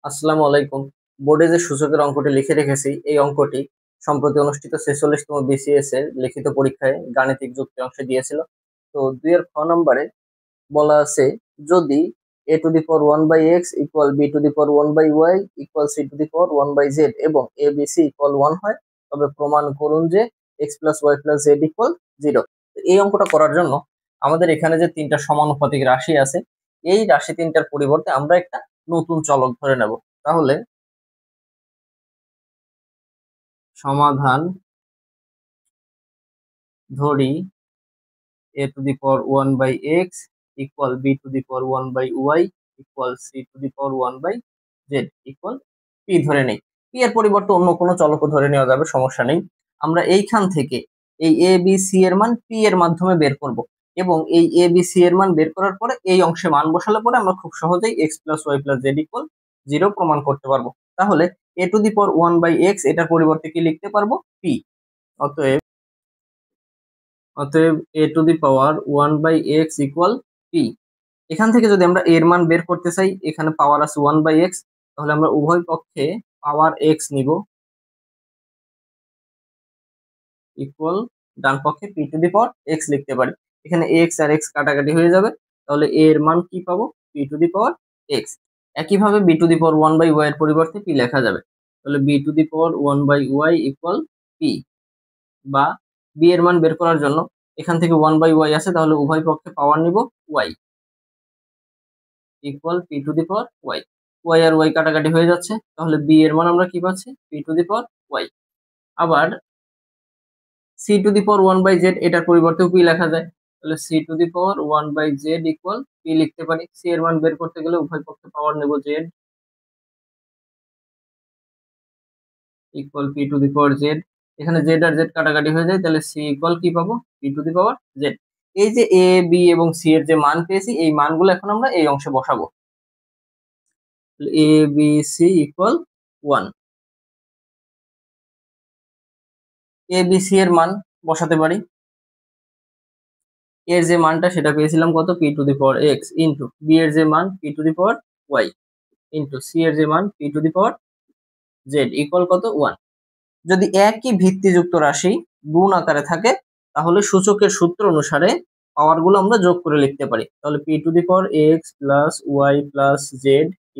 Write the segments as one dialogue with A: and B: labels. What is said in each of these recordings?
A: আসসালামু আলাইকুম। বোর্ডে যে সূচকের অঙ্কটি লিখে রেখেছি, এই অঙ্কটি সম্প্রতি অনুষ্ঠিত 46তম বিসিএস এর লিখিত পরীক্ষায় গাণিতিক যুক্তি অংশে দিয়েছিল। তো 2 এর খ নম্বরে বলা আছে, যদি a to the power 1 by x equal b to the power 1 by y equal c to the power 1 by z এবং a b c ইকুয়াল 1 হয়, তবে প্রমাণ করুন যে x plus y plus z equal 0। এই অঙ্কটা করার জন্য আমাদের এখানে যে তিনটা সমানুপাতিক রাশি আছে, এই রাশি তিনটার পরিবর্তে আমরা একটা নতুন চলক ধরে নেব। তাহলে সমাধান ধরি a to the power 1 by x equal b to the power 1 by y equal c to the power 1 by z equal p ধরে নেই। p এর পরিবর্তে অন্য কোনো চলকও ধরে নেওয়া যাবে, সমস্যা নেই। আমরা এইখান থেকে এই a b c এর মান p এর মাধ্যমে বের করব এবং এই a b c এর মান বের করার পরে এই অংশে মান বসালে পরে আমরা খুব সহজেই x plus y plus z equal 0 প্রমাণ করতে পারবো। তাহলে a to the power 1 by x এটার পরিবর্তে কি লিখতে পারবো? p। অতএব অতএব a to the power 1 by x equal p। এখান থেকে যদি আমরা এর মান বের করতে চাই, এখানে পাওয়ার আছে 1 বাই x, তাহলে আমরা উভয় পক্ষে পাওয়ার x নিব ইকুয়াল ডান পক্ষে p to the power x লিখতে পারি। এখানে x আর x কাটাকাটি হয়ে যাবে, তাহলে a এর মান কি পাবো? p to the power x। একইভাবে b to the power 1 by y এর পরিবর্তে p লেখা যাবে, তাহলে b to the power 1 by y equal p। বা b এর মান বের করার জন্য এখান থেকে 1 বাই y আছে, তাহলে উভয় পক্ষে পাওয়ার নিব y equal p to the power y। y আর y কাটাকাটি হয়ে যাচ্ছে, তাহলে b এর মান আমরা কি পাচ্ছি? p to the power y। আবার c to the power 1 by z, এটার পরিবর্তেও p লেখা যায়, তাহলে c to the power 1 by z equal p লিখতে পারি। c এর মান বের করতে গেলে উভয় পক্ষে পাওয়ার নেব z equal p to the power z। এখানে z আর z কাটাকাটি হয়ে যায়, তাহলে c ইকুয়াল কি পাবো? p to the power z। এই যে a b এবং c এর যে মান পেয়েছি, এই মানগুলো এখন আমরা এই অংশে বসাবো। a b c equal 1। a b c এর মান বসাতে পারি। এর যে মানটা সেটা পেয়েছিলাম কত? p to the power x into b এর যে মান p to the power y into c এর যে মান p to the power z equal কত? 1। যদি একই ভিত্তিযুক্ত রাশি গুণ আকারে থাকে, তাহলে সূচকের সূত্র অনুসারে পাওয়ার গুলো আমরা যোগ করে লিখতে পারি। তাহলে p to the power x plus y plus z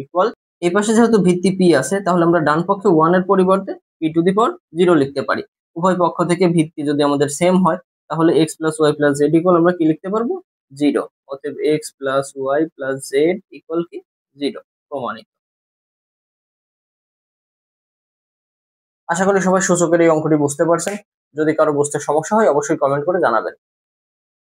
A: equal, এই পাশে যেহেতু ভিত্তি p আছে, তাহলে আমরা ডান পক্ষে 1 এর পরিবর্তে p টু দি পাওয়ার 0 লিখতে পারি। উভয় পক্ষ থেকে ভিত্তি যদি আমাদের সেম হয়, তাহলে x plus y plus z equal আমরা কি লিখতে পারবো? 0। অতএব x plus y plus z equal কি? 0 প্রমাণিত। আশা করি সবাই সূচকের এই অঙ্কটি বুঝতে পারছেন। যদি কারো বুঝতে সমস্যা হয়, অবশ্যই কমেন্ট করে জানাবেন।